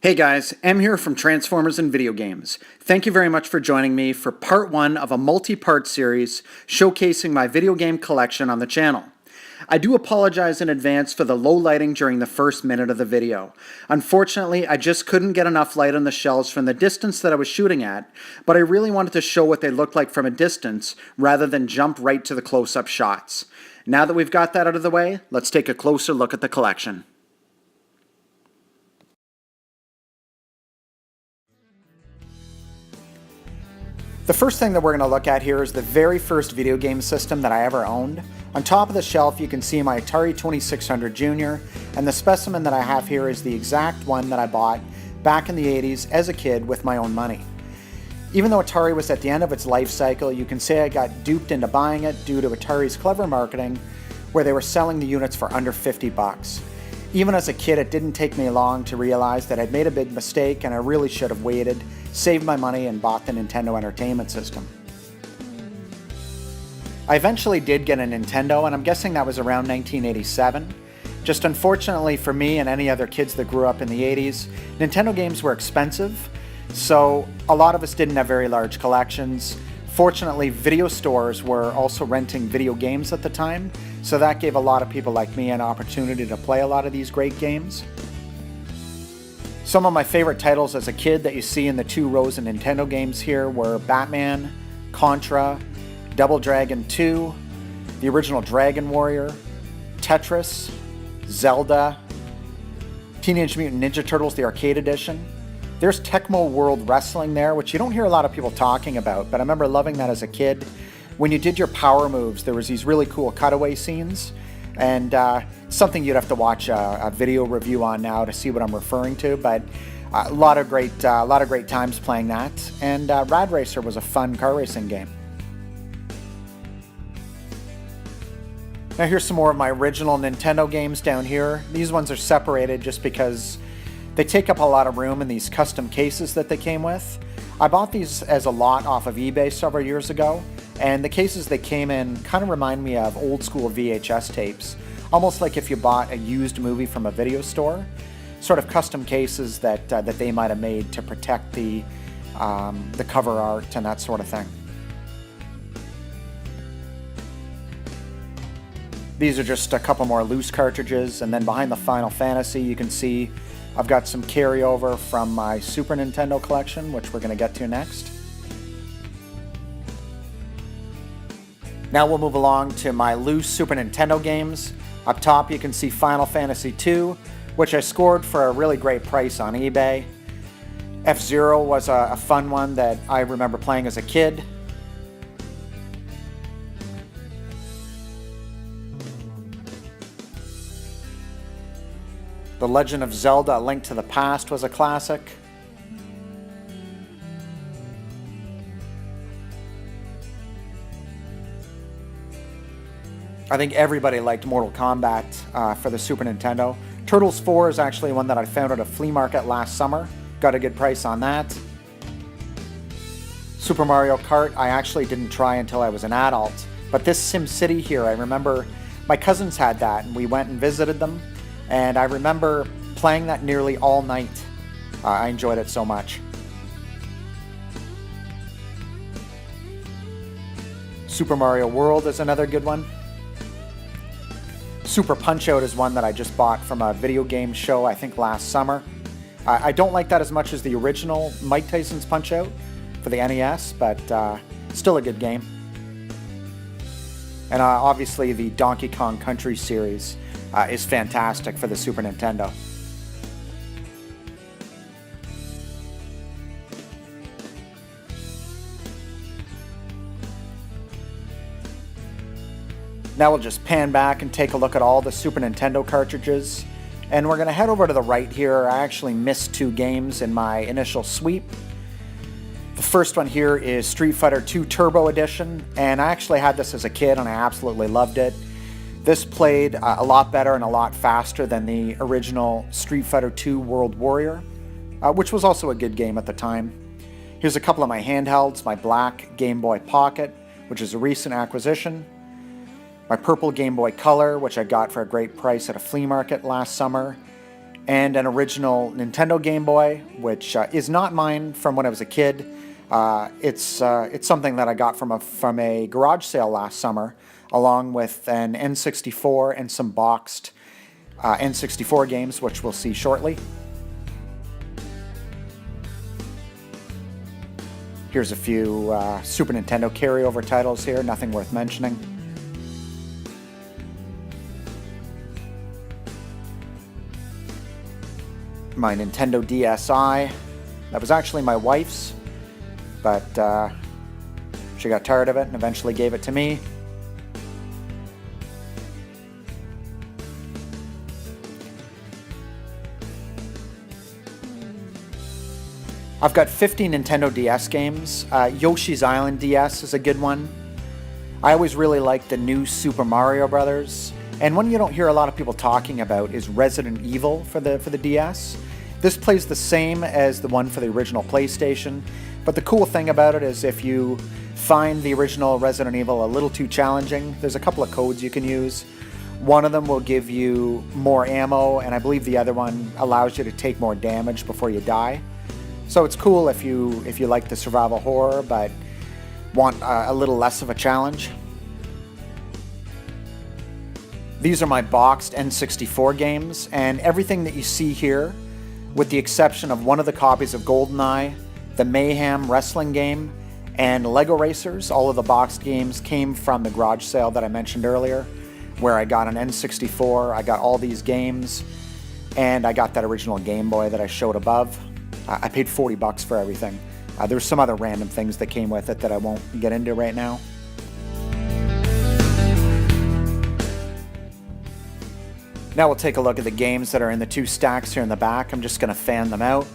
Hey guys, M here from Transformers and Video Games. Thank you very much for joining me for part 1 of a multi-part series showcasing my video game collection on the channel. I do apologize in advance for the low lighting during the first minute of the video. Unfortunately, I just couldn't get enough light on the shells from the distance that I was shooting at, but I really wanted to show what they looked like from a distance rather than jump right to the close-up shots. Now that we've got that out of the way, let's take a closer look at the collection. The first thing that we're going to look at here is the very first video game system that I ever owned. On top of the shelf you can see my Atari 2600 Junior, and the specimen that I have here is the exact one that I bought back in the 80s as a kid with my own money. Even though Atari was at the end of its life cycle, you can say I got duped into buying it due to Atari's clever marketing where they were selling the units for under 50 bucks. Even as a kid, it didn't take me long to realize that I'd made a big mistake and I really should have waited, saved my money, and bought the Nintendo Entertainment System. I eventually did get a Nintendo, and I'm guessing that was around 1987. Just unfortunately for me and any other kids that grew up in the 80s, Nintendo games were expensive, so a lot of us didn't have very large collections. Fortunately, video stores were also renting video games at the time, so that gave a lot of people like me an opportunity to play a lot of these great games. Some of my favorite titles as a kid that you see in the 2 rows of Nintendo games here were Batman, Contra, Double Dragon 2, the original Dragon Warrior, Tetris, Zelda, Teenage Mutant Ninja Turtles, the arcade edition. There's Tecmo World Wrestling there, which you don't hear a lot of people talking about, but I remember loving that as a kid. When you did your power moves, there was these really cool cutaway scenes, and something you'd have to watch a video review on now to see what I'm referring to, but a lot of great times playing that, and Rad Racer was a fun car racing game. Now here's some more of my original Nintendo games down here. These ones are separated just because they take up a lot of room in these custom cases that they came with. I bought these as a lot off of eBay several years ago, and the cases they came in kind of remind me of old school VHS tapes, almost like if you bought a used movie from a video store. Sort of custom cases that they might have made to protect the cover art and that sort of thing. These are just a couple more loose cartridges, and then behind the Final Fantasy you can see I've got some carryover from my Super Nintendo collection, which we're going to get to next. Now we'll move along to my loose Super Nintendo games. Up top you can see Final Fantasy II, which I scored for a really great price on eBay. F-Zero was a fun one that I remember playing as a kid. The Legend of Zelda: A Link to the Past was a classic. I think everybody liked Mortal Kombat for the Super Nintendo. Turtles 4 is actually one that I found at a flea market last summer. Got a good price on that. Super Mario Kart I actually didn't try until I was an adult. But this SimCity here, I remember my cousins had that and we went and visited them. And I remember playing that nearly all night. I enjoyed it so much. Super Mario World is another good one. Super Punch-Out is one that I just bought from a video game show, I think last summer. I don't like that as much as the original Mike Tyson's Punch-Out for the NES, but still a good game. And obviously the Donkey Kong Country series is fantastic for the Super Nintendo. Now we'll just pan back and take a look at all the Super Nintendo cartridges. And we're going to head over to the right here. I actually missed 2 games in my initial sweep. The first one here is Street Fighter II Turbo Edition, and I actually had this as a kid and I absolutely loved it. This played a lot better and a lot faster than the original Street Fighter II World Warrior, which was also a good game at the time. Here's a couple of my handhelds, my black Game Boy Pocket, which is a recent acquisition, my purple Game Boy Color, which I got for a great price at a flea market last summer, and an original Nintendo Game Boy, which is not mine from when I was a kid. It's something that I got from a garage sale last summer, along with an N64 and some boxed N64 games, which we'll see shortly. Here's a few Super Nintendo carryover titles here, nothing worth mentioning. My Nintendo DSi, that was actually my wife's, but she got tired of it and eventually gave it to me. I've got 50 Nintendo DS games. Yoshi's Island DS is a good one. I always really liked the new Super Mario Brothers. And one you don't hear a lot of people talking about is Resident Evil for the DS. This plays the same as the one for the original PlayStation, but the cool thing about it is if you find the original Resident Evil a little too challenging, there's a couple of codes you can use. One of them will give you more ammo, and I believe the other one allows you to take more damage before you die. So it's cool if you like the survival horror but want a little less of a challenge. These are my boxed N64 games, and everything that you see here, with the exception of one of the copies of GoldenEye, the Mayhem wrestling game, and Lego Racers, all of the boxed games came from the garage sale that I mentioned earlier, where I got an N64, I got all these games, and I got that original Game Boy that I showed above. I paid $40 for everything. There's some other random things that came with it that I won't get into right now. Now we'll take a look at the games that are in the two stacks here in the back. I'm just going to fan them out.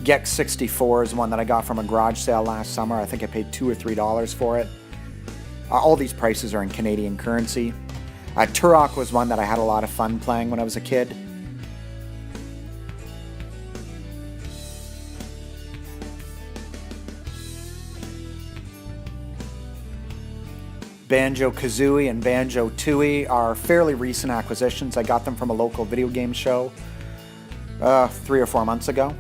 Gex 64 is one that I got from a garage sale last summer. I think I paid $2 or $3 for it. All these prices are in Canadian currency. Turok was one that I had a lot of fun playing when I was a kid. Banjo-Kazooie and Banjo-Tooie are fairly recent acquisitions. I got them from a local video game show 3 or 4 months ago.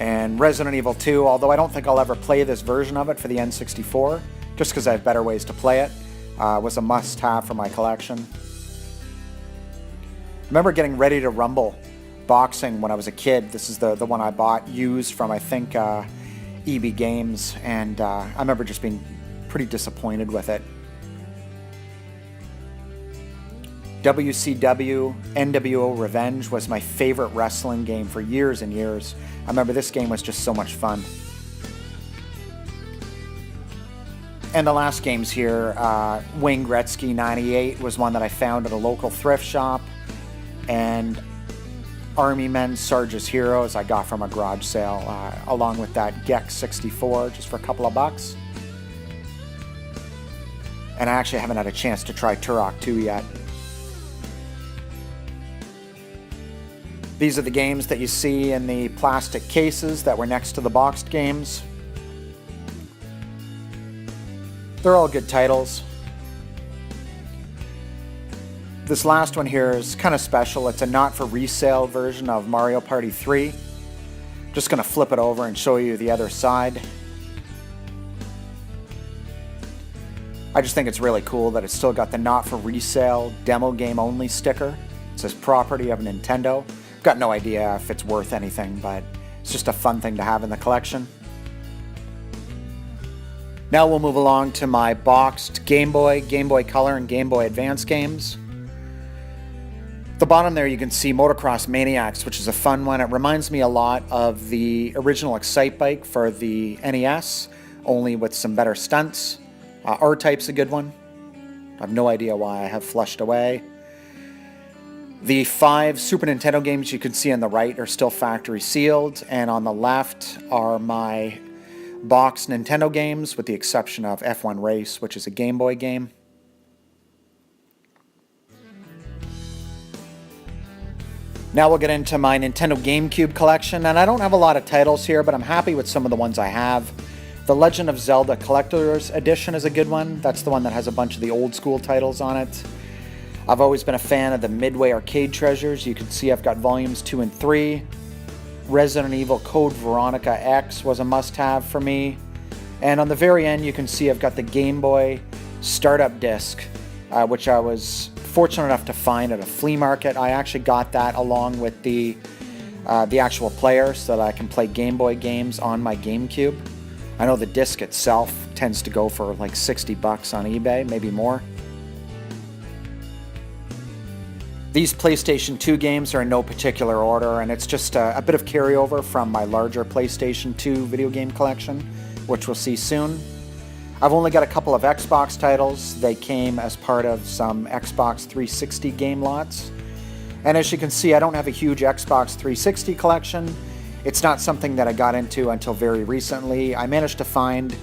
And Resident Evil 2, although I don't think I'll ever play this version of it for the N64, just because I have better ways to play it, was a must-have for my collection. Remember getting Ready to Rumble boxing when I was a kid. This is the one I bought used from, I think, EB Games, and I remember just being pretty disappointed with it. WCW NWO Revenge was my favorite wrestling game for years and years. I remember this game was just so much fun. And the last games here, Wayne Gretzky 98 was one that I found at a local thrift shop, and Army Men Sarge's Heroes I got from a garage sale, along with that Gex 64 just for a couple of bucks. And I actually haven't had a chance to try Turok 2 yet. These are the games that you see in the plastic cases that were next to the boxed games. They're all good titles. This last one here is kind of special. It's a not-for-resale version of Mario Party 3. Just going to flip it over and show you the other side. I just think it's really cool that it's still got the not-for-resale demo game only sticker. It says property of Nintendo. Got no idea if it's worth anything, but it's just a fun thing to have in the collection. Now we'll move along to my boxed Game Boy, Game Boy Color, and Game Boy Advance games. At the bottom there you can see Motocross Maniacs, which is a fun one. It reminds me a lot of the original Excitebike for the NES, only with some better stunts. R-Type's a good one. I have no idea why I have flushed away. The 5 Super Nintendo games you can see on the right are still factory sealed, and on the left are my boxed Nintendo games, with the exception of F1 Race, which is a Game Boy game. Now we'll get into my Nintendo GameCube collection, and I don't have a lot of titles here, but I'm happy with some of the ones I have. The Legend of Zelda Collector's Edition is a good one. That's the one that has a bunch of the old school titles on it. I've always been a fan of the Midway Arcade Treasures. You can see I've got volumes 2 and 3. Resident Evil Code Veronica X was a must-have for me. And on the very end, you can see I've got the Gameboy Startup Disc, which I was fortunate enough to find at a flea market. I actually got that along with the actual player so that I can play Game Boy games on my GameCube. I know the disc itself tends to go for like $60 on eBay, maybe more. These PlayStation 2 games are in no particular order, and it's just a bit of carryover from my larger PlayStation 2 video game collection, which we'll see soon. I've only got a couple of Xbox titles. They came as part of some Xbox 360 game lots. And as you can see, I don't have a huge Xbox 360 collection. It's not something that I got into until very recently. I managed to find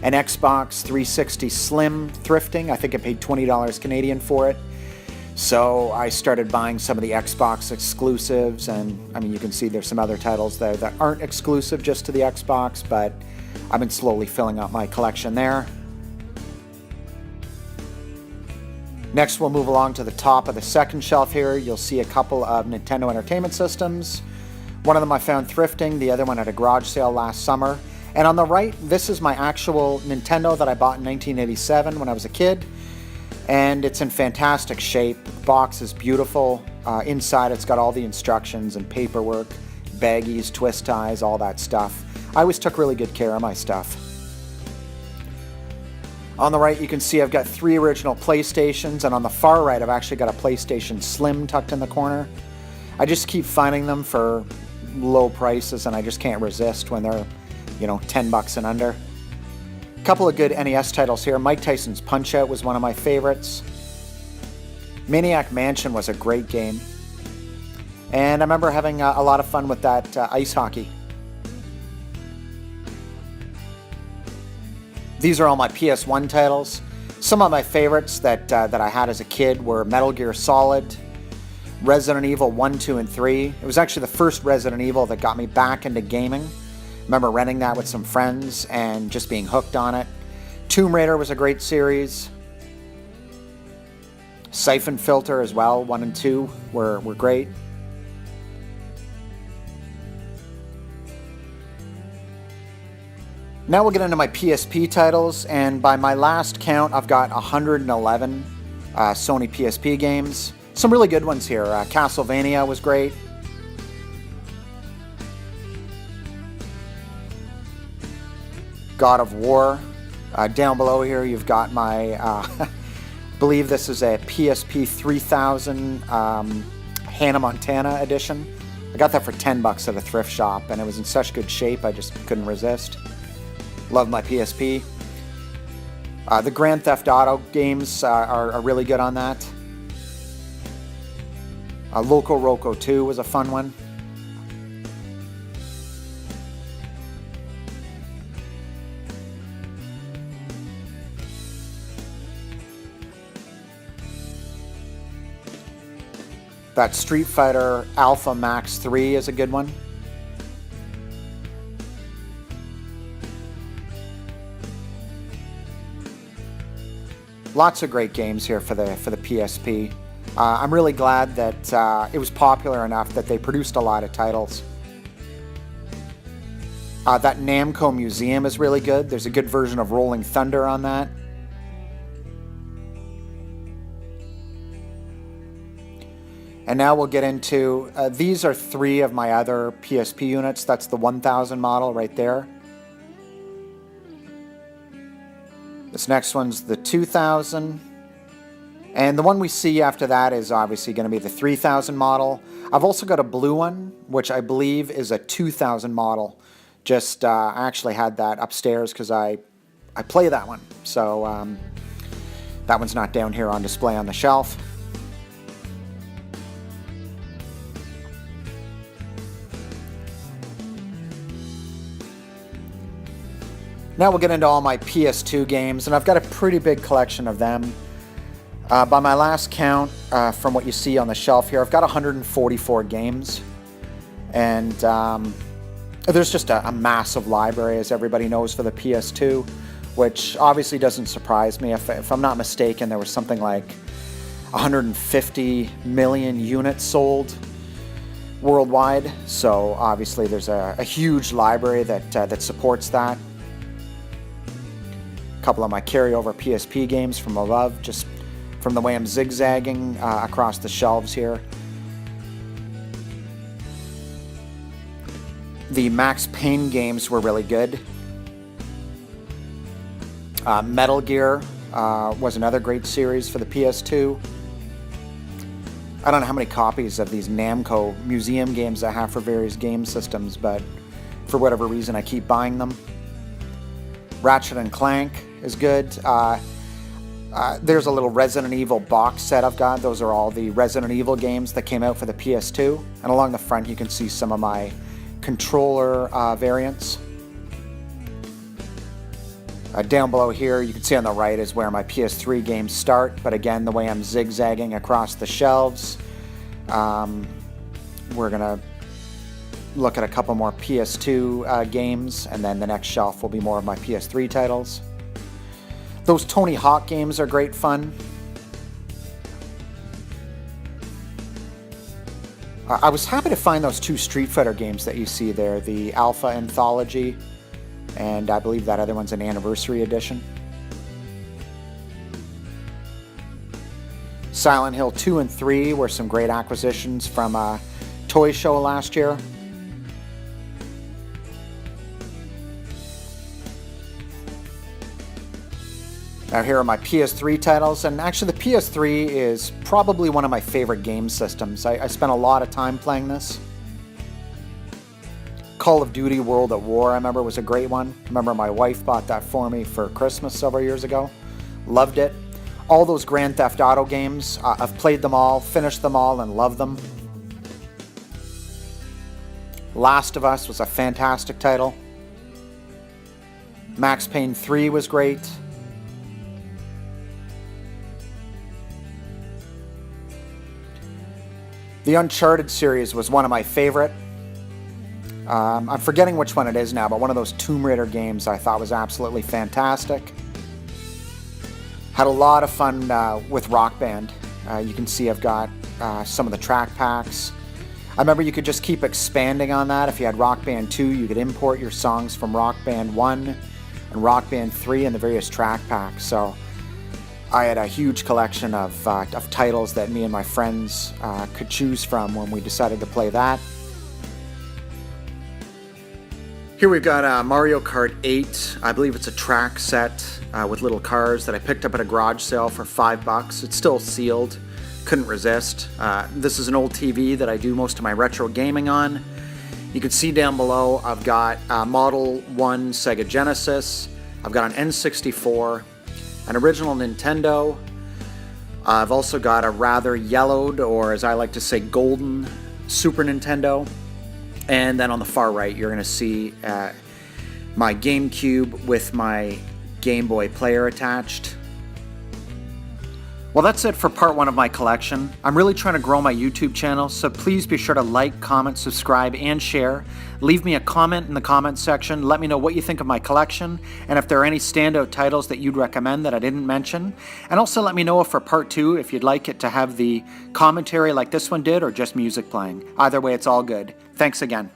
an Xbox 360 Slim thrifting. I think I paid $20 Canadian for it. So I started buying some of the Xbox exclusives, and I mean, you can see there's some other titles there that aren't exclusive just to the Xbox, but I've been slowly filling up my collection there. Next, we'll move along to the top of the second shelf here. You'll see a couple of Nintendo Entertainment Systems. One of them I found thrifting, the other one at a garage sale last summer. And on the right, this is my actual Nintendo that I bought in 1987 when I was a kid. And it's in fantastic shape. The box is beautiful. Inside, it's got all the instructions and paperwork, baggies, twist ties, all that stuff. I always took really good care of my stuff. On the right, you can see I've got 3 original PlayStations, and on the far right, I've actually got a PlayStation Slim tucked in the corner. I just keep finding them for low prices, and I just can't resist when they're, you know, $10 and under. A couple of good NES titles here. Mike Tyson's Punch-Out was one of my favorites. Maniac Mansion was a great game. And I remember having a lot of fun with that ice hockey. These are all my PS1 titles. Some of my favorites that I had as a kid were Metal Gear Solid, Resident Evil 1, 2, and 3. It was actually the first Resident Evil that got me back into gaming. I remember renting that with some friends and just being hooked on it. Tomb Raider was a great series. Siphon Filter as well, 1 and 2 were great. Now we'll get into my PSP titles, and by my last count, I've got 111 Sony PSP games. Some really good ones here. Castlevania was great. God of War. Down below here, you've got my, I believe this is a PSP 3000 Hannah Montana edition. I got that for $10 at a thrift shop, and it was in such good shape, I just couldn't resist. Love my PSP. The Grand Theft Auto games are really good on that. Loco Roco 2 was a fun one. That Street Fighter Alpha Max 3 is a good one. Lots of great games here for the PSP. I'm really glad that it was popular enough that they produced a lot of titles. That Namco Museum is really good. There's a good version of Rolling Thunder on that. And now we'll get into, these are 3 of my other PSP units. That's the 1000 model right there. This next one's the 2000. And the one we see after that is obviously going to be the 3000 model. I've also got a blue one, which I believe is a 2000 model. Just, I actually had that upstairs because I play that one. So that one's not down here on display on the shelf. Now we'll get into all my PS2 games, and I've got a pretty big collection of them. By my last count, from what you see on the shelf here, I've got 144 games. And there's just a massive library, as everybody knows, for the PS2, which obviously doesn't surprise me. If I'm not mistaken, there was something like 150 million units sold worldwide. So obviously there's a huge library that supports that. A couple of my carryover PSP games from above, just from the way I'm zigzagging across the shelves here. The Max Payne games were really good. Metal Gear was another great series for the PS2. I don't know how many copies of these Namco museum games I have for various game systems, but for whatever reason I keep buying them. Ratchet and Clank is good. There's a little Resident Evil box set I've got. Those are all the Resident Evil games that came out for the PS2. And along the front you can see some of my controller variants. Down below here, you can see on the right is where my PS3 games start, but again, the way I'm zigzagging across the shelves, we're gonna look at a couple more PS2 games, and then the next shelf will be more of my PS3 titles. Those Tony Hawk games are great fun. I was happy to find those two Street Fighter games that you see there, the Alpha Anthology, and I believe that other one's an Anniversary Edition. Silent Hill 2 and 3 were some great acquisitions from a toy show last year. Now here are my PS3 titles, and actually the PS3 is probably one of my favorite game systems. I spent a lot of time playing this. Call of Duty World at War, I remember, was a great one. I remember my wife bought that for me for Christmas several years ago. Loved it. All those Grand Theft Auto games, I've played them all, finished them all, and love them. Last of Us was a fantastic title. Max Payne 3 was great. The Uncharted series was one of my favorite. I'm forgetting which one it is now, but one of those Tomb Raider games I thought was absolutely fantastic. Had a lot of fun with Rock Band. You can see I've got some of the track packs. I remember you could just keep expanding on that. If you had Rock Band 2, you could import your songs from Rock Band 1 and Rock Band 3 and the various track packs. So I had a huge collection of titles that me and my friends could choose from when we decided to play that. Here we've got Mario Kart 8. I believe it's a track set with little cars that I picked up at a garage sale for $5. It's still sealed. Couldn't resist. This is an old TV that I do most of my retro gaming on. You can see down below I've got Model 1 Sega Genesis. I've got an N64, an original Nintendo. I've also got a rather yellowed, or as I like to say, golden Super Nintendo. And then on the far right, you're going to see my Gamecube with my Game Boy player attached. Well, that's it for part one of my collection. I'm really trying to grow my YouTube channel, so please be sure to like, comment, subscribe, and share. Leave me a comment in the comment section. Let me know what you think of my collection, and if there are any standout titles that you'd recommend that I didn't mention. And also let me know if for part two, if you'd like it to have the commentary like this one did, or just music playing. Either way, it's all good. Thanks again.